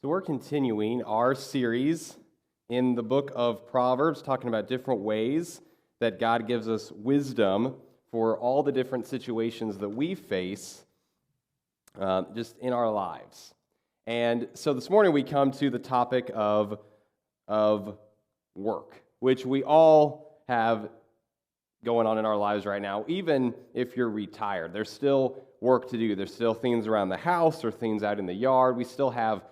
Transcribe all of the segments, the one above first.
So we're continuing our series in the book of Proverbs, talking about different ways that God gives us wisdom for all the different situations that we face just in our lives. And so this morning we come to the topic of work, which we all have going on in our lives right now. Even if you're retired, there's still work to do. There's still things around the house or things out in the yard. We still have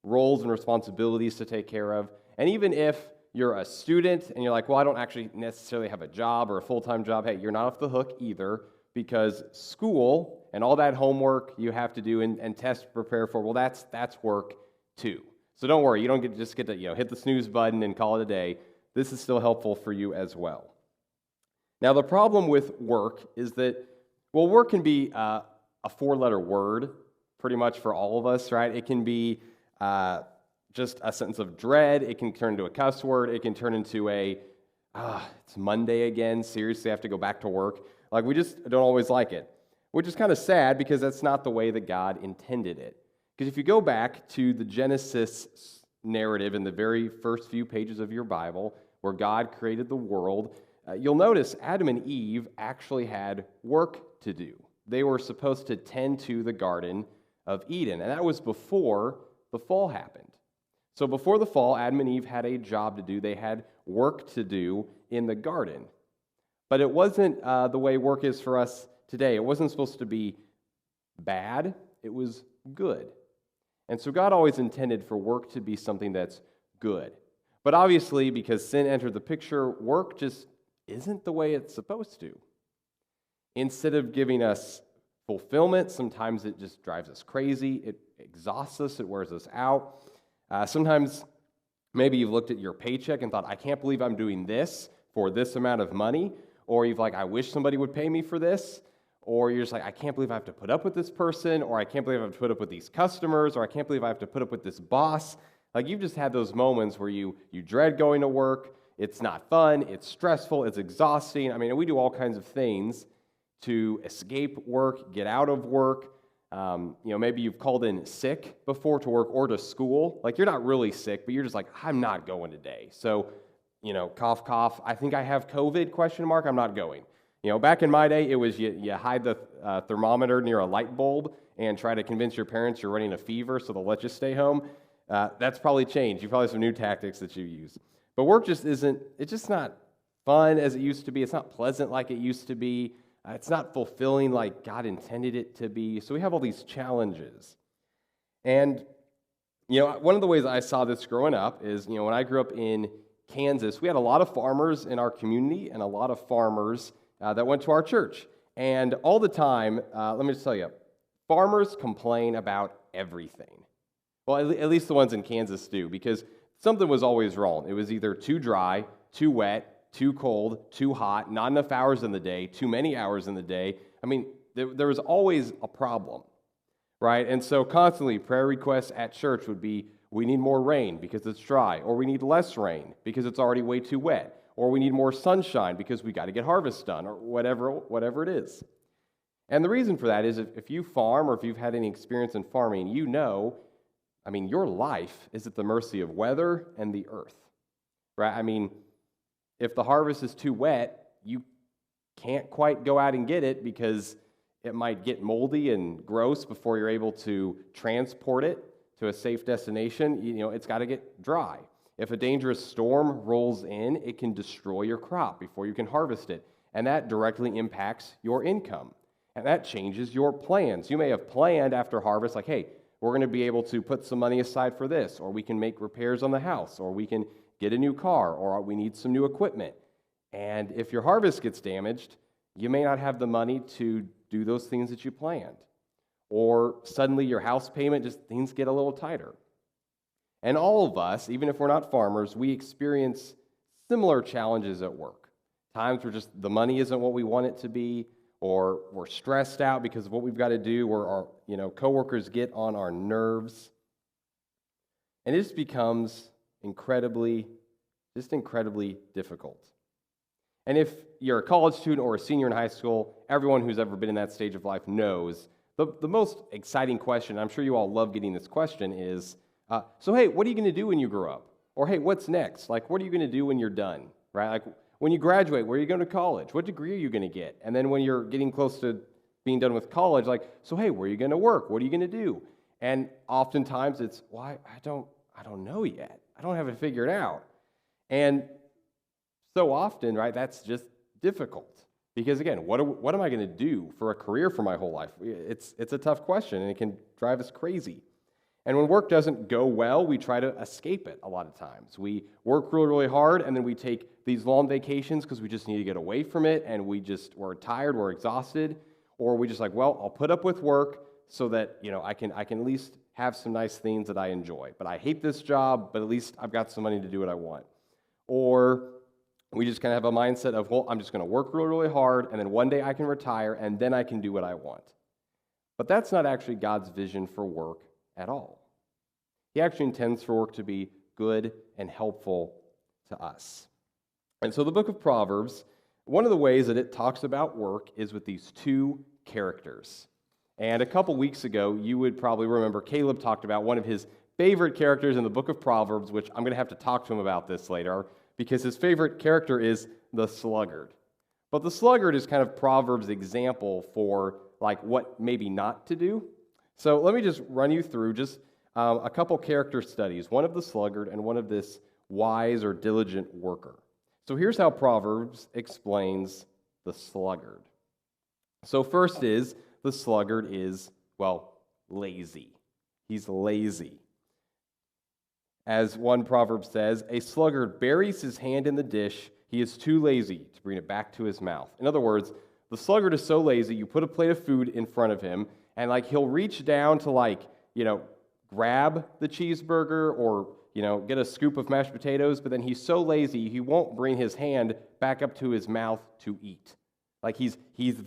roles and responsibilities to take care of. And even if you're a student and you're like, well, I don't actually necessarily have a job or a full-time job, hey, you're not off the hook either, because school and all that homework you have to do and test prepare for, well, that's work too. So don't worry, you don't get to hit the snooze button and call it a day. This is still helpful for you as well. Now, the problem with work is that, well, work can be a four-letter word pretty much for all of us, right? It can be just a sentence of dread. It can turn into a cuss word. It can turn into it's Monday again. Seriously, I have to go back to work. Like, we just don't always like it, which is kind of sad because that's not the way that God intended it. Because if you go back to the Genesis narrative in the very first few pages of your Bible, where God created the world, you'll notice Adam and Eve actually had work to do. They were supposed to tend to the Garden of Eden, and that was before the fall happened. So before the fall, Adam and Eve had a job to do. They had work to do in the garden. But it wasn't the way work is for us today. It wasn't supposed to be bad. It was good. And so God always intended for work to be something that's good. But obviously, because sin entered the picture, work just isn't the way it's supposed to. Instead of giving us fulfillment, sometimes it just drives us crazy. It exhausts us. It wears us out. Sometimes maybe you've looked at your paycheck and thought, I can't believe I'm doing this for this amount of money. Or you've I wish somebody would pay me for this. Or you're just I can't believe I have to put up with this person. Or I can't believe I have to put up with these customers. Or I can't believe I have to put up with this boss. You've just had those moments where you dread going to work. It's not fun. It's stressful. It's exhausting. I mean, we do all kinds of things to escape work, get out of work. Maybe you've called in sick before to work or to school. You're not really sick, but you're just I'm not going today. So, cough, cough. I think I have COVID, ? I'm not going. Back in my day, it was you hide the thermometer near a light bulb and try to convince your parents you're running a fever so they'll let you stay home. That's probably changed. You probably have some new tactics that you use. But work it's just not fun as it used to be. It's not pleasant like it used to be. It's not fulfilling like God intended it to be. So we have all these challenges. And, one of the ways I saw this growing up is, when I grew up in Kansas, we had a lot of farmers in our community and a lot of farmers that went to our church. And all the time, let me just tell you, farmers complain about everything. Well, at least the ones in Kansas do, because something was always wrong. It was either too dry, too wet, too cold, too hot, not enough hours in the day, too many hours in the day. I mean, there was always a problem, right? And so constantly prayer requests at church would be, we need more rain because it's dry, or we need less rain because it's already way too wet, or we need more sunshine because we got to get harvest done, or whatever it is. And the reason for that is if you farm or if you've had any experience in farming, your life is at the mercy of weather and the earth, right? If the harvest is too wet, you can't quite go out and get it because it might get moldy and gross before you're able to transport it to a safe destination. It's got to get dry. If a dangerous storm rolls in, it can destroy your crop before you can harvest it. And that directly impacts your income. And that changes your plans. You may have planned after harvest, hey, we're going to be able to put some money aside for this, or we can make repairs on the house, or we can get a new car, or we need some new equipment. And if your harvest gets damaged, you may not have the money to do those things that you planned. Or suddenly your house payment, things get a little tighter. And all of us, even if we're not farmers, we experience similar challenges at work. Times where the money isn't what we want it to be, or we're stressed out because of what we've got to do, or our coworkers get on our nerves. And it just becomes incredibly difficult. And if you're a college student or a senior in high school, everyone who's ever been in that stage of life knows the most exciting question, I'm sure you all love getting this question, is So, hey, what are you going to do when you grow up? Or, hey, what's next? Like, what are you going to do when you're done, right? Like, when you graduate, where are you going to college? What degree are you going to get? And then when you're getting close to being done with college, like, so, hey, where are you going to work? What are you going to do? And oftentimes it's, well, I don't know yet. I don't have it figured out. And so often, right, that's just difficult. Because again, what am I going to do for a career for my whole life? It's a tough question, and it can drive us crazy. And when work doesn't go well, we try to escape it a lot of times. We work really, really hard, and then we take these long vacations because we just need to get away from it, and we're tired, we're exhausted, or we just like, well, I'll put up with work so that I can at least have some nice things that I enjoy. But I hate this job, but at least I've got some money to do what I want. Or we just kind of have a mindset of, well, I'm just going to work really, really hard, and then one day I can retire, and then I can do what I want. But that's not actually God's vision for work at all. He actually intends for work to be good and helpful to us. And so the book of Proverbs, one of the ways that it talks about work is with these two characters. And a couple weeks ago, you would probably remember Caleb talked about one of his favorite characters in the book of Proverbs, which I'm going to have to talk to him about this later, because his favorite character is the sluggard. But the sluggard is kind of Proverbs' example for like what maybe not to do. So let me just run you through just a couple character studies, one of the sluggard and one of this wise or diligent worker. So here's how Proverbs explains the sluggard. So first is, the sluggard is, well, lazy. He's lazy. As one proverb says, a sluggard buries his hand in the dish. He is too lazy to bring it back to his mouth. In other words, the sluggard is so lazy, you put a plate of food in front of him, and like he'll reach down to grab the cheeseburger or, get a scoop of mashed potatoes, but then he's so lazy, he won't bring his hand back up to his mouth to eat. Like he's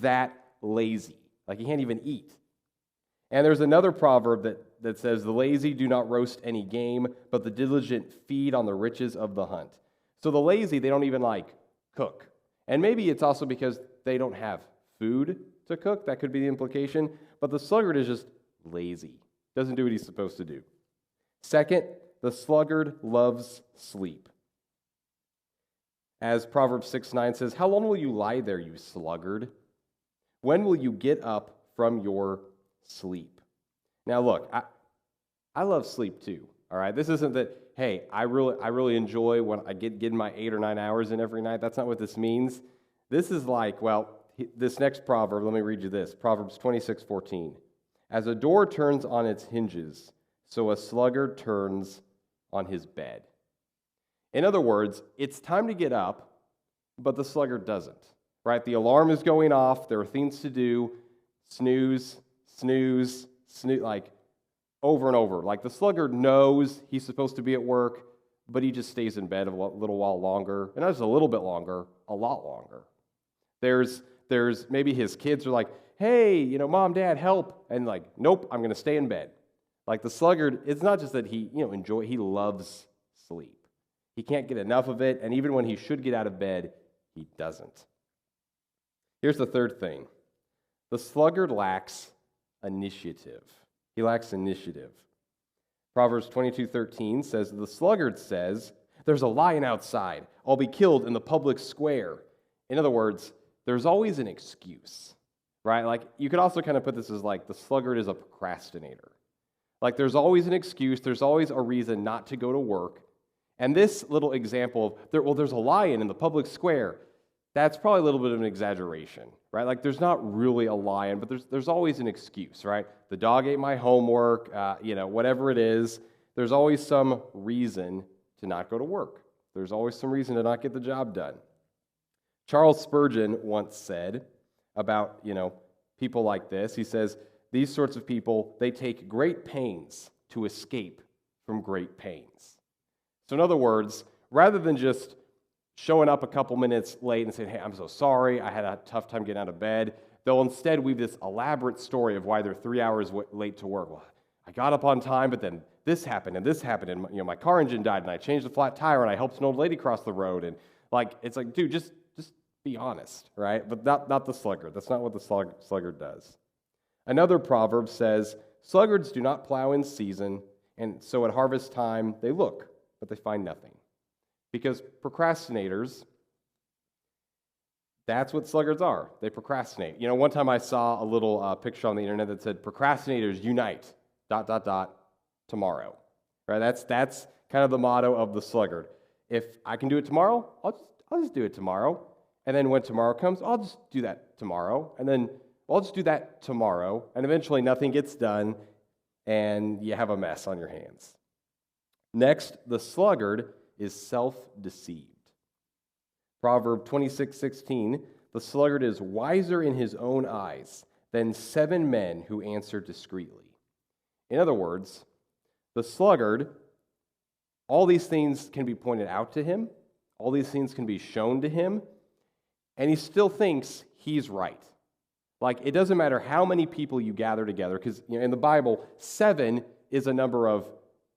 that lazy. Like he can't even eat. And there's another proverb that says, the lazy do not roast any game, but the diligent feed on the riches of the hunt. So the lazy, they don't even cook. And maybe it's also because they don't have food to cook. That could be the implication. But the sluggard is just lazy. Doesn't do what he's supposed to do. Second, the sluggard loves sleep. As Proverbs 6:9 says, how long will you lie there, you sluggard? When will you get up from your sleep? Now look, I love sleep too, all right? This isn't that, hey, I really enjoy when I get my 8 or 9 hours in every night. That's not what this means. This is this next proverb, let me read you this. Proverbs 26:14. As a door turns on its hinges, so a sluggard turns on his bed. In other words, it's time to get up, but the sluggard doesn't, right? The alarm is going off. There are things to do. Snooze, snooze, snooze, over and over. Like the sluggard knows he's supposed to be at work, but he just stays in bed a little while longer. And not just a little bit longer, a lot longer. There's maybe his kids are like, hey, Mom, Dad, help. And nope, I'm going to stay in bed. Like the sluggard, it's not just that he, he loves sleep. He can't get enough of it. And even when he should get out of bed, he doesn't. Here's the third thing. The sluggard lacks initiative. He lacks initiative. Proverbs 22:13 says, the sluggard says, there's a lion outside. I'll be killed in the public square. In other words, there's always an excuse, right? You could also kind of put this as the sluggard is a procrastinator. There's always an excuse. There's always a reason not to go to work. And this little example of, there's a lion in the public square, that's probably a little bit of an exaggeration, right? There's not really a lion, but there's always an excuse, right? The dog ate my homework, whatever it is. There's always some reason to not go to work. There's always some reason to not get the job done. Charles Spurgeon once said about, people like this, he says, these sorts of people, they take great pains to escape from great pains. So in other words, rather than just showing up a couple minutes late and saying, hey, I'm so sorry, I had a tough time getting out of bed, they'll instead weave this elaborate story of why they're 3 hours late to work. Well, I got up on time, but then this happened, and my car engine died, and I changed a flat tire, and I helped an old lady cross the road, and it's dude, just be honest, right? But not the sluggard. That's not what the sluggard does. Another proverb says, sluggards do not plow in season, And so at harvest time, they look, but they find nothing. Because procrastinators, that's what sluggards are. They procrastinate. You know, one time I saw a little picture on the internet that said, procrastinators unite, ... tomorrow. Right? That's kind of the motto of the sluggard. If I can do it tomorrow, I'll just do it tomorrow. And then when tomorrow comes, I'll just do that tomorrow. And then I'll just do that tomorrow. And eventually nothing gets done, and you have a mess on your hands. Next, the sluggard is self-deceived. Proverb 26:16, the sluggard is wiser in his own eyes than 7 men who answer discreetly. In other words, the sluggard, all these things can be pointed out to him, all these things can be shown to him, and he still thinks he's right. Like, it doesn't matter how many people you gather together, because in the Bible, 7 is a number of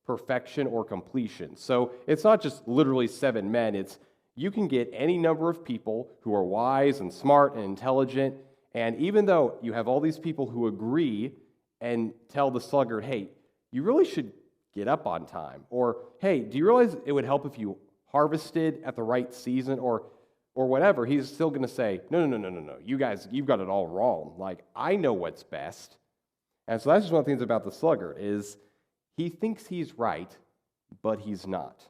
perfection or completion. So it's not just literally 7 men, it's you can get any number of people who are wise and smart and intelligent, and even though you have all these people who agree and tell the sluggard, hey, you really should get up on time, or hey, do you realize it would help if you harvested at the right season, or whatever, he's still going to say, no, you guys, you've got it all wrong. Like, I know what's best. And so that's just one of the things about the sluggard, is he thinks he's right, but he's not.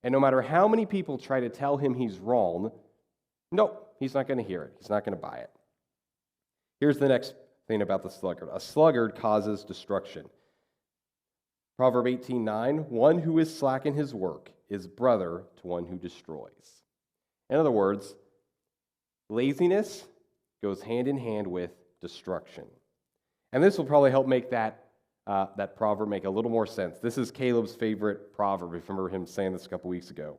And no matter how many people try to tell him he's wrong, nope, he's not going to hear it. He's not going to buy it. Here's the next thing about the sluggard. A sluggard causes destruction. Proverb 18:9, one who is slack in his work is brother to one who destroys. In other words, laziness goes hand in hand with destruction. And this will probably help make that proverb make a little more sense. This is Caleb's favorite proverb, if you remember him saying this a couple weeks ago.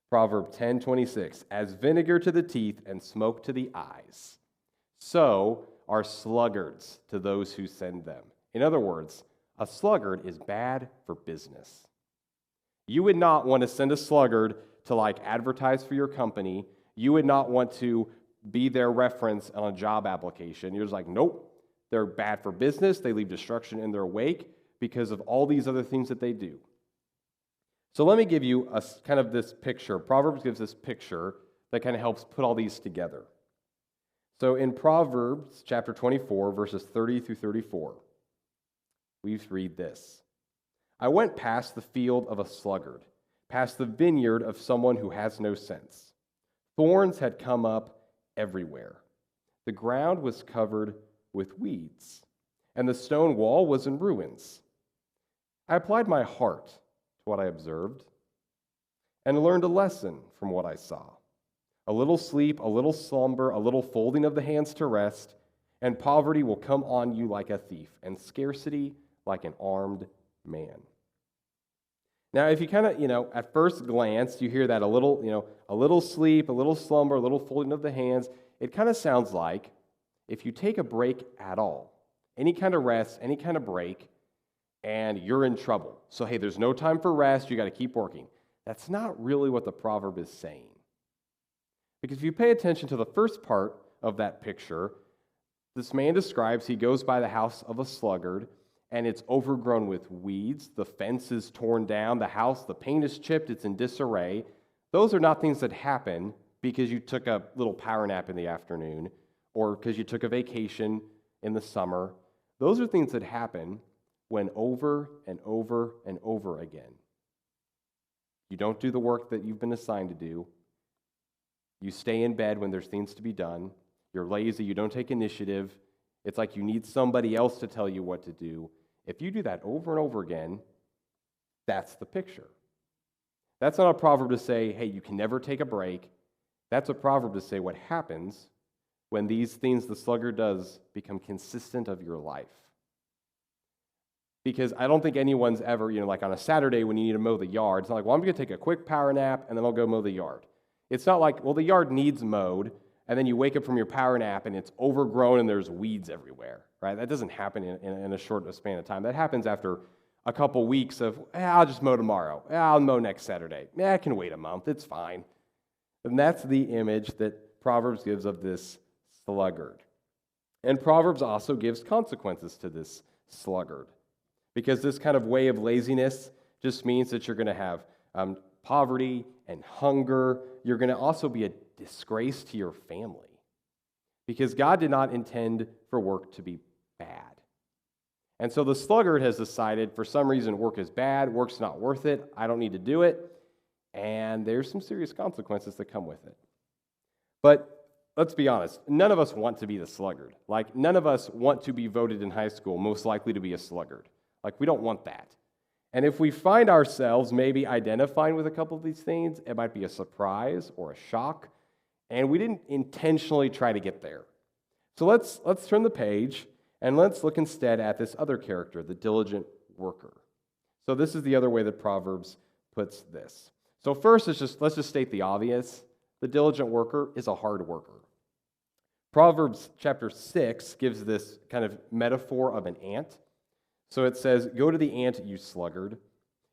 Proverb 10:26, as vinegar to the teeth and smoke to the eyes, so are sluggards to those who send them. In other words, a sluggard is bad for business. You would not want to send a sluggard to advertise for your company. You would not want to be their reference on a job application. You're just like, nope, they're bad for business. They leave destruction in their wake because of all these other things that they do. So let me give you a kind of this picture. Proverbs gives this picture that kind of helps put all these together. So in Proverbs chapter 24, verses 30 through 34, we read this. I went past the field of a sluggard, past the vineyard of someone who has no sense. Thorns had come up everywhere. The ground was covered with weeds, and the stone wall was in ruins. I applied my heart to what I observed and learned a lesson from what I saw. A little sleep, a little slumber, a little folding of the hands to rest, and poverty will come on you like a thief, and scarcity like an armed man. Now, if you kind of, at first glance, you hear that a little sleep, a little slumber, a little folding of the hands, it kind of sounds like if you take a break at all, any kind of rest, any kind of break, and you're in trouble. So, hey, there's no time for rest, you got to keep working. That's not really what the proverb is saying. Because if you pay attention to the first part of that picture, this man describes he goes by the house of a sluggard, and it's overgrown with weeds, the fence is torn down, the house, the paint is chipped, it's in disarray. Those are not things that happen because you took a little power nap in the afternoon or because you took a vacation in the summer. Those are things that happen when over and over and over again, you don't do the work that you've been assigned to do. You stay in bed when there's things to be done. You're lazy, you don't take initiative. It's like you need somebody else to tell you what to do. If you do that over and over again, that's the picture. That's not a proverb to say, hey, you can never take a break. That's a proverb to say what happens when these things the sluggard does become consistent of your life. Because I don't think anyone's ever, like on a Saturday when you need to mow the yard, it's not like, well, I'm going to take a quick power nap and then I'll go mow the yard. It's not like, well, the yard needs mowed, and then you wake up from your power nap and it's overgrown and there's weeds everywhere, right? That doesn't happen in a short span of time. That happens after a couple weeks of, I'll just mow tomorrow. I'll mow next Saturday. I can wait a month. It's fine. And that's the image that Proverbs gives of this sluggard. And Proverbs also gives consequences to this sluggard. Because this kind of way of laziness just means that you're going to have poverty and hunger. You're going to also be a disgrace to your family. Because God did not intend for work to be bad. And so the sluggard has decided for some reason work is bad, work's not worth it, I don't need to do it, and there's some serious consequences that come with it. But let's be honest, none of us want to be the sluggard. Like, none of us want to be voted in high school most likely to be a sluggard. Like, we don't want that. And if we find ourselves maybe identifying with a couple of these things, it might be a surprise or a shock, and we didn't intentionally try to get there. So let's turn the page, and let's look instead at this other character, the diligent worker. So this is the other way that Proverbs puts this. So first, let's just state the obvious. The diligent worker is a hard worker. Proverbs chapter 6 gives this kind of metaphor of an ant. So it says, "Go to the ant, you sluggard.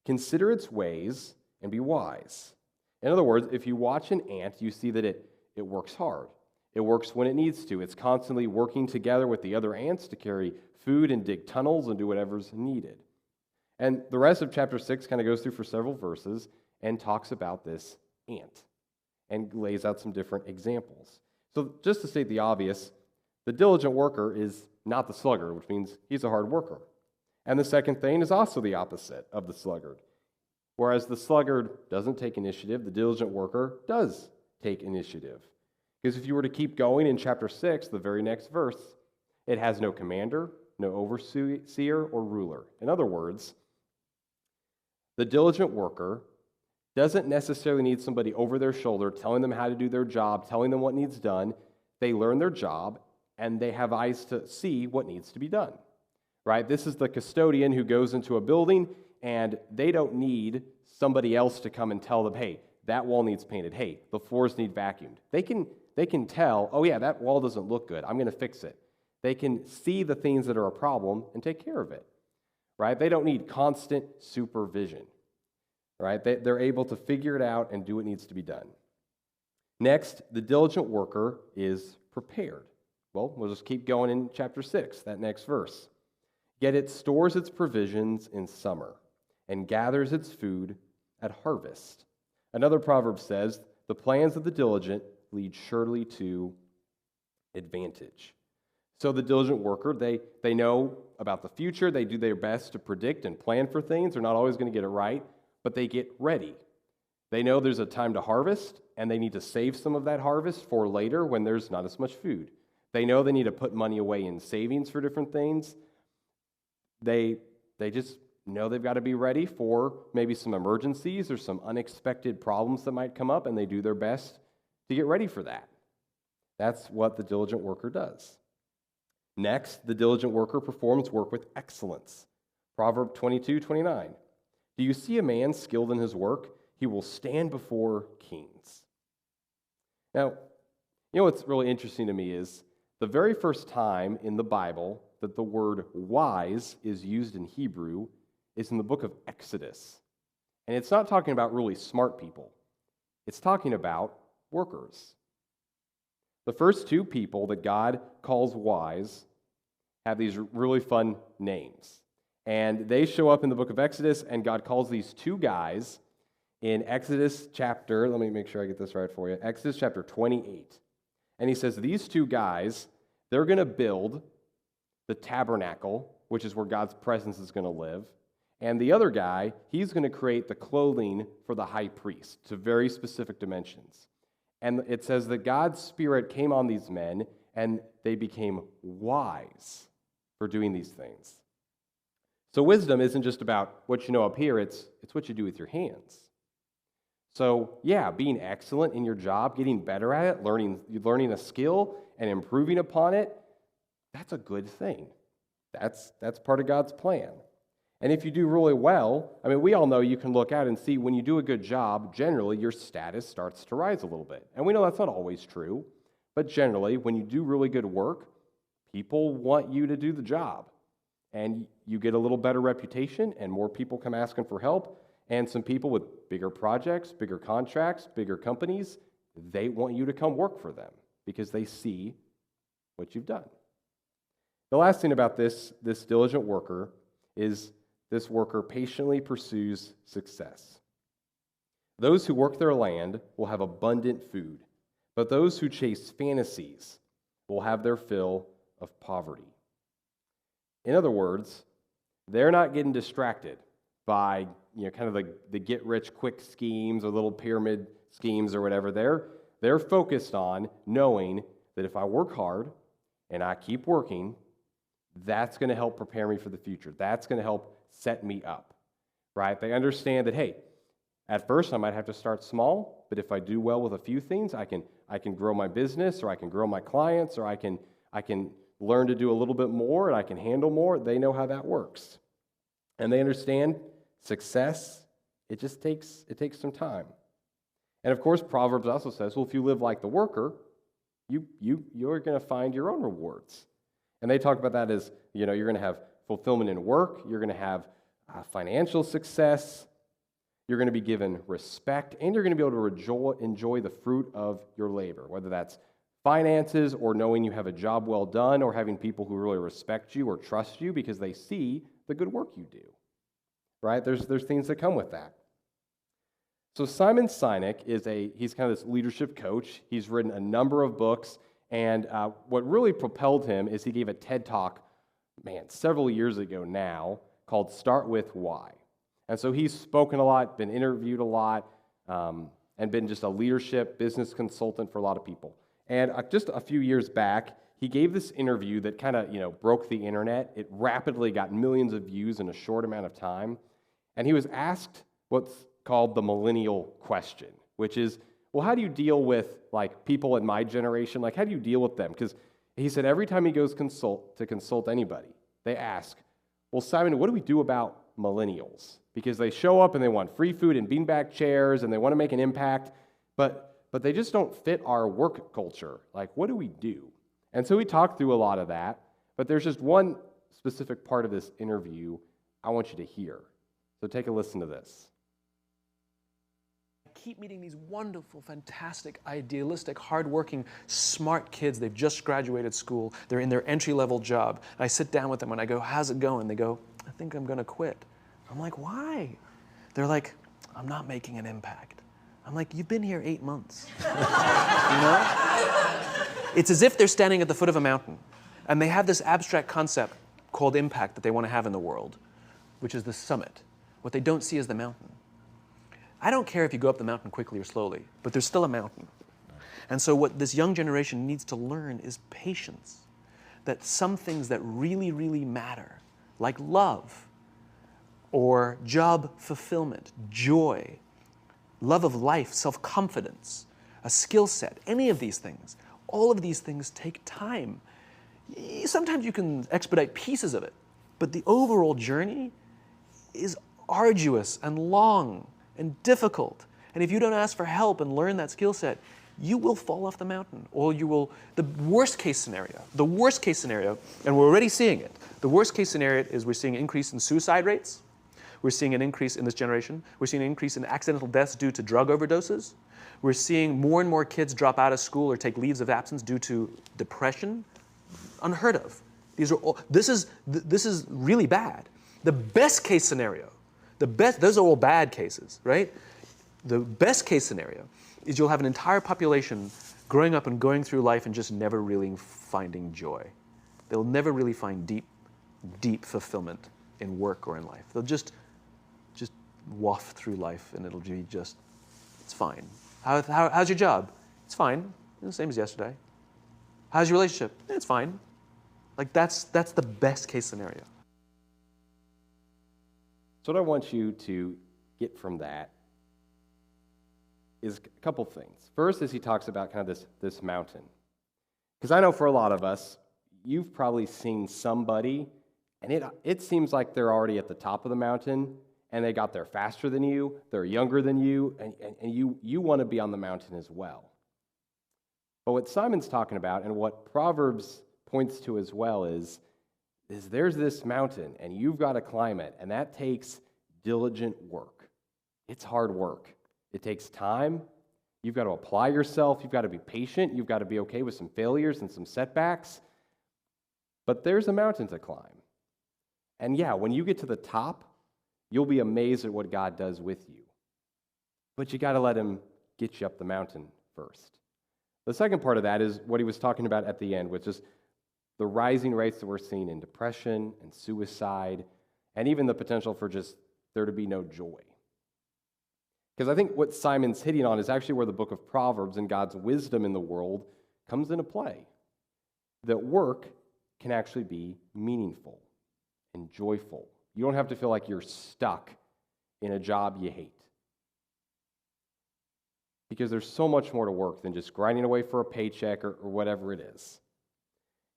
Consider its ways and be wise." In other words, if you watch an ant, you see that it works hard. It works when it needs to. It's constantly working together with the other ants to carry food and dig tunnels and do whatever's needed. And the rest of chapter 6 kind of goes through for several verses and talks about this ant and lays out some different examples. So just to state the obvious, the diligent worker is not the sluggard, which means he's a hard worker. And the second thing is also the opposite of the sluggard. Whereas the sluggard doesn't take initiative, the diligent worker does take initiative. Because if you were to keep going in chapter 6, the very next verse, it has no commander, no overseer or ruler. In other words, the diligent worker doesn't necessarily need somebody over their shoulder telling them how to do their job, telling them what needs done. They learn their job, and they have eyes to see what needs to be done. Right? This is the custodian who goes into a building, and they don't need somebody else to come and tell them, hey, that wall needs painted. Hey, the floors need vacuumed. They can tell, oh yeah, that wall doesn't look good. I'm going to fix it. They can see the things that are a problem and take care of it. Right? They don't need constant supervision. Right? They're able to figure it out and do what needs to be done. Next, the diligent worker is prepared. Well, we'll just keep going in chapter 6, that next verse. "Yet it stores its provisions in summer and gathers its food at harvest." Another proverb says, "The plans of the diligent lead surely to advantage." So the diligent worker, they know about the future. They do their best to predict and plan for things. They're not always going to get it right, but they get ready. They know there's a time to harvest, and they need to save some of that harvest for later when there's not as much food. They know they need to put money away in savings for different things. They just know they've got to be ready for maybe some emergencies or some unexpected problems that might come up, and they do their best to get ready for that. That's what the diligent worker does. Next, the diligent worker performs work with excellence. Proverbs 22:29. "Do you see a man skilled in his work? He will stand before kings." Now, you know what's really interesting to me is the very first time in the Bible that the word wise is used in Hebrew is in the book of Exodus. And it's not talking about really smart people. It's talking about workers. The first two people that God calls wise have these really fun names. And they show up in the book of Exodus, and God calls these two guys in Exodus chapter, let me make sure I get this right for you, Exodus chapter 28. And he says these two guys, they're going to build the tabernacle, which is where God's presence is going to live. And the other guy, he's going to create the clothing for the high priest to very specific dimensions. And it says that God's Spirit came on these men, and they became wise for doing these things. So wisdom isn't just about what you know up here, it's what you do with your hands. So yeah, being excellent in your job, getting better at it, learning a skill and improving upon it, that's a good thing. That's part of God's plan. And if you do really well, I mean, we all know you can look out and see when you do a good job, generally your status starts to rise a little bit. And we know that's not always true, but generally when you do really good work, people want you to do the job. And you get a little better reputation, and more people come asking for help, and some people with bigger projects, bigger contracts, bigger companies, they want you to come work for them because they see what you've done. The last thing about this diligent worker is this worker patiently pursues success. Those who work their land will have abundant food, but those who chase fantasies will have their fill of poverty. In other words, they're not getting distracted by kind of the get-rich-quick schemes or little pyramid schemes or whatever. They're focused on knowing that if I work hard and I keep working, that's going to help prepare me for the future. That's going to help set me up, right? They understand that, hey, at first I might have to start small, but if I do well with a few things, I can grow my business, or I can grow my clients, or I can learn to do a little bit more, and I can handle more. They know how that works. And they understand success, it takes some time. And of course, Proverbs also says, well, if you live like the worker, you're going to find your own rewards. And they talk about that as, you're going to have fulfillment in work, you're going to have financial success, you're going to be given respect, and you're going to be able to enjoy the fruit of your labor, whether that's finances or knowing you have a job well done or having people who really respect you or trust you because they see the good work you do, right? There's things that come with that. So Simon Sinek he's kind of this leadership coach. He's written a number of books, and what really propelled him is he gave a TED Talk, several years ago now, called Start With Why. And so he's spoken a lot, been interviewed a lot, and been just a leadership business consultant for a lot of people. And just a few years back, he gave this interview that kind of, broke the internet. It rapidly got millions of views in a short amount of time. And he was asked what's called the millennial question, which is, well, how do you deal with, people in my generation? How do you deal with them? Because he said every time he goes to consult anybody, they ask, well, Simon, what do we do about millennials? Because they show up and they want free food and beanbag chairs and they want to make an impact, but they just don't fit our work culture. What do we do? And so we talked through a lot of that, but there's just one specific part of this interview I want you to hear. So take a listen to this. I keep meeting these wonderful, fantastic, idealistic, hardworking, smart kids. They've just graduated school. They're in their entry-level job. And I sit down with them and I go, how's it going? They go, I think I'm going to quit. I'm like, why? They're like, I'm not making an impact. I'm like, you've been here 8 months. It's as if they're standing at the foot of a mountain and they have this abstract concept called impact that they want to have in the world, which is the summit. What they don't see is the mountain. I don't care if you go up the mountain quickly or slowly, but there's still a mountain. And so what this young generation needs to learn is patience. That some things that really, really matter, like love, or job fulfillment, joy, love of life, self-confidence, a skill set, any of these things, all of these things take time. Sometimes you can expedite pieces of it, but the overall journey is arduous and long and difficult. And if you don't ask for help and learn that skill set, you will fall off the mountain, or you will, the worst case scenario, and we're already seeing it, the worst case scenario is we're seeing an increase in suicide rates. We're seeing an increase in this generation. We're seeing an increase in accidental deaths due to drug overdoses. We're seeing more and more kids drop out of school or take leaves of absence due to depression. Unheard of. These are all, this is really bad. The best case scenario, those are all bad cases, right? The best case scenario is you'll have an entire population growing up and going through life and just never really finding joy. They'll never really find deep fulfillment in work or in life. They'll just waft through life and it'll be just, it's fine. How's your job? It's fine. The same as yesterday. How's your relationship? It's fine. That's the best case scenario. So what I want you to get from that is a couple things. First is he talks about kind of this mountain. Because I know for a lot of us, you've probably seen somebody and it seems like they're already at the top of the mountain and they got there faster than you, they're younger than you, and you want to be on the mountain as well. But what Simon's talking about and what Proverbs points to as well is there's this mountain and you've got to climb it, and that takes diligent work. It's hard work. It takes time. You've got to apply yourself. You've got to be patient. You've got to be okay with some failures and some setbacks. But there's a mountain to climb. And yeah, when you get to the top, You'll be amazed at what God does with you. But you got to let him get you up the mountain first. The second part of that is what he was talking about at the end, which is the rising rates that we're seeing in depression and suicide, and even the potential for just there to be no joy. Because I think what Simon's hitting on is actually where the book of Proverbs and God's wisdom in the world comes into play. That work can actually be meaningful and joyful. You don't have to feel like you're stuck in a job you hate. Because there's so much more to work than just grinding away for a paycheck or whatever it is.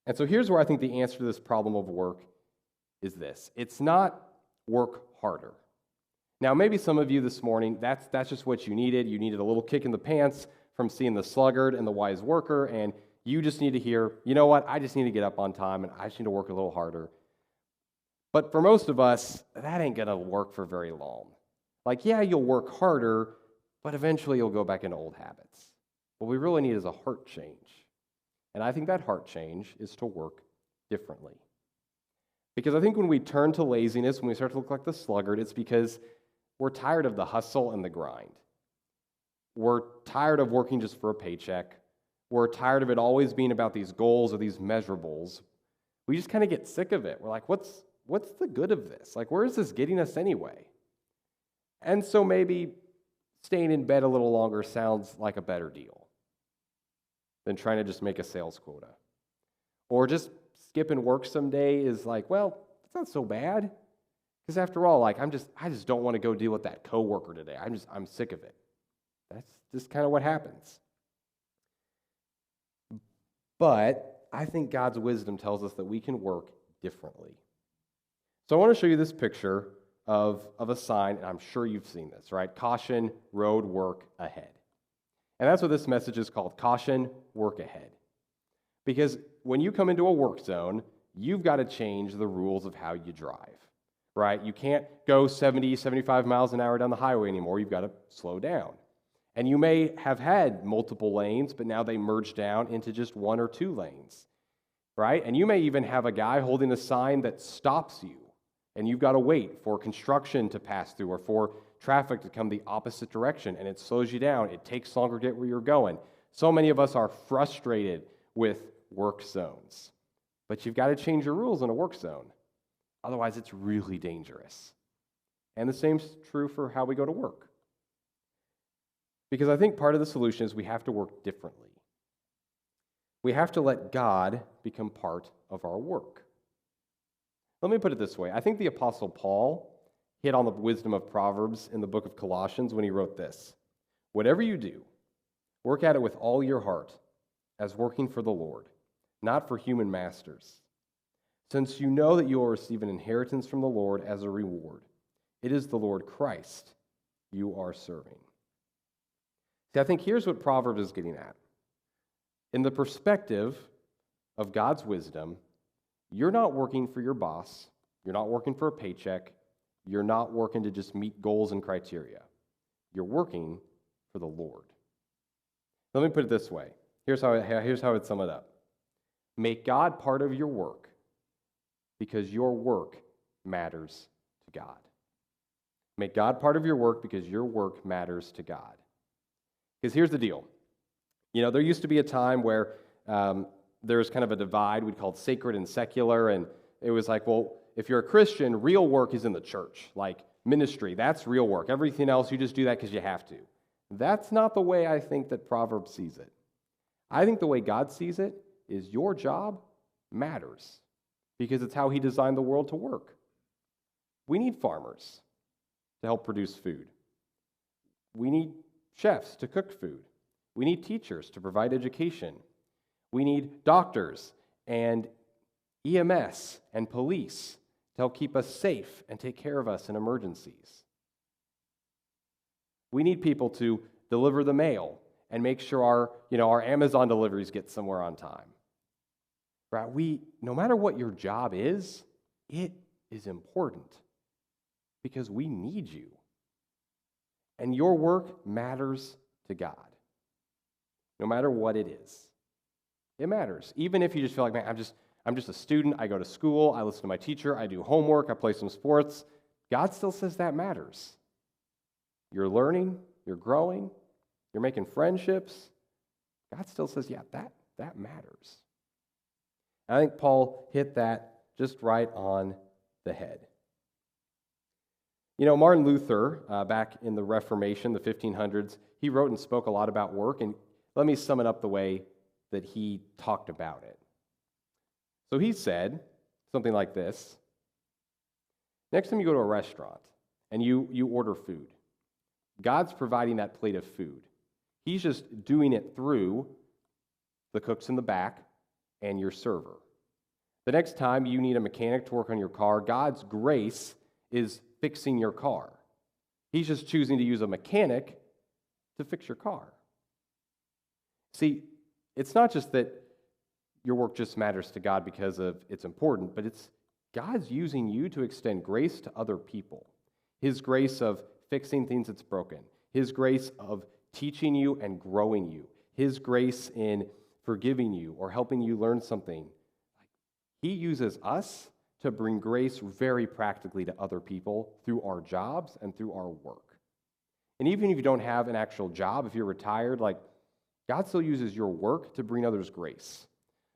And so here's where I think the answer to this problem of work is this. It's not work harder. Now, maybe some of you this morning, that's just what you needed. You needed a little kick in the pants from seeing the sluggard and the wise worker, and you just need to hear, you know what, I just need to get up on time, and I just need to work a little harder. But for most of us, that ain't going to work for very long. Like, yeah, you'll work harder, but eventually you'll go back into old habits. What we really need is a heart change. And I think that heart change is to work differently. Because I think when we turn to laziness, when we start to look like the sluggard, it's because we're tired of the hustle and the grind. We're tired of working just for a paycheck. We're tired of it always being about these goals or these measurables. We just kind of get sick of it. We're like, what's the good of this? Like, where is this getting us anyway? And so maybe staying in bed a little longer sounds like a better deal than trying to just make a sales quota. Or just skipping work someday is like, well, it's not so bad. Because after all, like I just don't want to go deal with that coworker today. I'm sick of it. That's just kind of what happens. But I think God's wisdom tells us that we can work differently. So I want to show you this picture of a sign, and I'm sure you've seen this, right? Caution, road work ahead. And that's what this message is called, caution, work ahead. Because when you come into a work zone, you've got to change the rules of how you drive, right? You can't go 70, 75 miles an hour down the highway anymore. You've got to slow down. And you may have had multiple lanes, but now they merge down into just one or two lanes, right? And you may even have a guy holding a sign that stops you, and you've got to wait for construction to pass through or for traffic to come the opposite direction, and it slows you down. It takes longer to get where you're going. So many of us are frustrated with work zones. But you've got to change your rules in a work zone. Otherwise, it's really dangerous. And the same's true for how we go to work. Because I think part of the solution is we have to work differently. We have to let God become part of our work. Let me put it this way. I think the Apostle Paul hit on the wisdom of Proverbs in the book of Colossians when he wrote this. Whatever you do, work at it with all your heart, as working for the Lord, not for human masters, since you know that you will receive an inheritance from the Lord as a reward. It is the Lord Christ you are serving. See, I think here's what Proverbs is getting at. In the perspective of God's wisdom, you're not working for your boss. You're not working for a paycheck. You're not working to just meet goals and criteria. You're working for the Lord. Let me put it this way. Here's how I'd sum it up. Make God part of your work because your work matters to God. Make God part of your work because your work matters to God. Because here's the deal. You know, there used to be a time where there was kind of a divide we'd called sacred and secular, and it was like, well, if you're a Christian, real work is in the church, like ministry, that's real work. Everything else, you just do that because you have to. That's not the way I think that Proverbs sees it. I think the way God sees it is your job matters because it's how he designed the world to work. We need farmers to help produce food. We need chefs to cook food. We need teachers to provide education. We need doctors and EMS and police to help keep us safe and take care of us in emergencies. We need people to deliver the mail and make sure our Amazon deliveries get somewhere on time. Right? No matter what your job is, it is important because we need you. And your work matters to God. No matter what it is. It matters. Even if you just feel like, man, I'm just a student, I go to school, I listen to my teacher, I do homework, I play some sports. God still says that matters. You're learning, you're growing, you're making friendships. God still says, yeah, that matters. I think Paul hit that just right on the head. You know, Martin Luther, back in the Reformation, the 1500s, he wrote and spoke a lot about work, and let me sum it up the way that he talked about it. So he said something like this: next time you go to a restaurant and you order food, God's providing that plate of food. He's just doing it through the cooks in the back and your server. The next time you need a mechanic to work on your car, God's grace is fixing your car. He's just choosing to use a mechanic to fix your car. See, it's not just that your work just matters to God because of it's important, but it's God's using you to extend grace to other people. His grace of fixing things that's broken. His grace of teaching you and growing you. His grace in forgiving you or helping you learn something. He uses us to bring grace very practically to other people through our jobs and through our work. And even if you don't have an actual job, if you're retired, God still uses your work to bring others grace.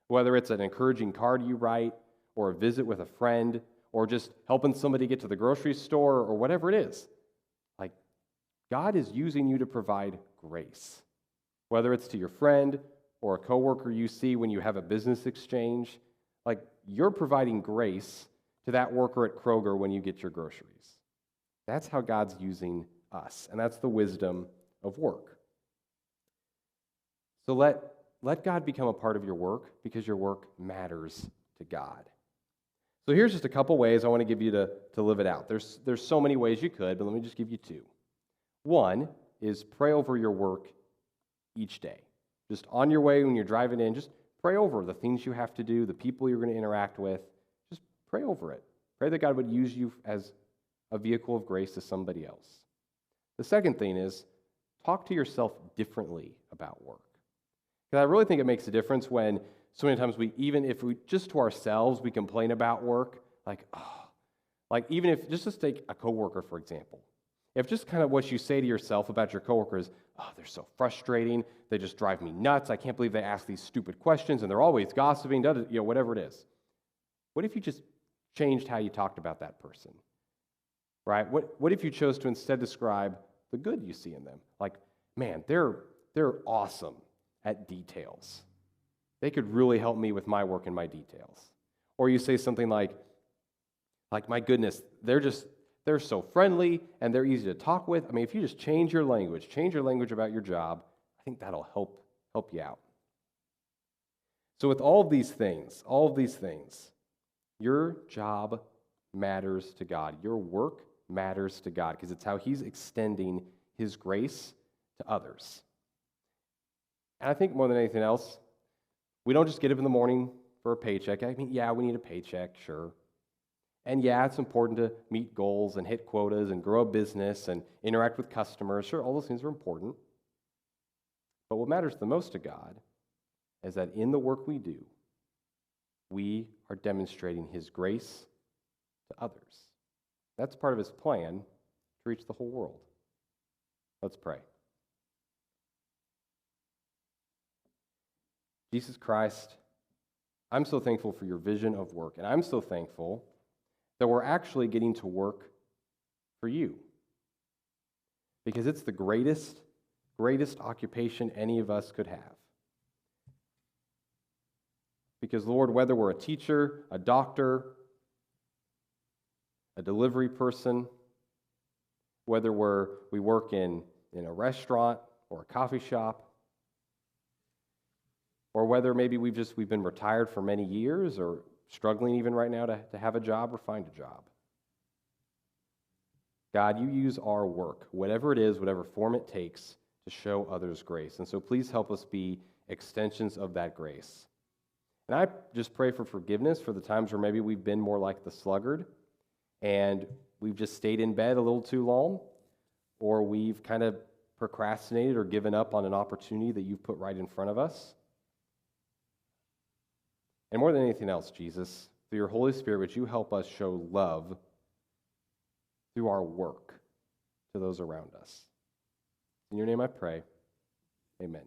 Whether it's an encouraging card you write, or a visit with a friend, or just helping somebody get to the grocery store, or whatever it is. God is using you to provide grace. Whether it's to your friend or a coworker you see when you have a business exchange, you're providing grace to that worker at Kroger when you get your groceries. That's how God's using us, and that's the wisdom of work. So let God become a part of your work because your work matters to God. So here's just a couple ways I want to give you to live it out. There's so many ways you could, but let me just give you two. One is pray over your work each day. Just on your way when you're driving in, just pray over the things you have to do, the people you're going to interact with. Just pray over it. Pray that God would use you as a vehicle of grace to somebody else. The second thing is talk to yourself differently about work. Because I really think it makes a difference when so many times even if we just to ourselves, we complain about work, even if, just take a coworker, for example. If just kind of what you say to yourself about your coworker is, oh, they're so frustrating, they just drive me nuts, I can't believe they ask these stupid questions, and they're always gossiping, whatever it is. What if you just changed how you talked about that person? Right? What if you chose to instead describe the good you see in them? Man, they're awesome at details. They could really help me with my work and my details. Or you say something like my goodness, they're so friendly and they're easy to talk with. I mean, if you just change your language about your job, I think that'll help you out. So with all of these things, your job matters to God. Your work matters to God because it's how He's extending His grace to others. And I think more than anything else, we don't just get up in the morning for a paycheck. I mean, yeah, we need a paycheck, sure. And yeah, it's important to meet goals and hit quotas and grow a business and interact with customers. Sure, all those things are important. But what matters the most to God is that in the work we do, we are demonstrating His grace to others. That's part of His plan to reach the whole world. Let's pray. Jesus Christ, I'm so thankful for your vision of work, and I'm so thankful that we're actually getting to work for you. Because it's the greatest occupation any of us could have. Because, Lord, whether we're a teacher, a doctor, a delivery person, whether we work in a restaurant or a coffee shop, or whether maybe we've been retired for many years or struggling even right now to have a job or find a job. God, you use our work, whatever it is, whatever form it takes, to show others grace. And so please help us be extensions of that grace. And I just pray for forgiveness for the times where maybe we've been more like the sluggard and we've just stayed in bed a little too long, or we've kind of procrastinated or given up on an opportunity that you've put right in front of us. And more than anything else, Jesus, through your Holy Spirit, would you help us show love through our work to those around us. In your name I pray, amen.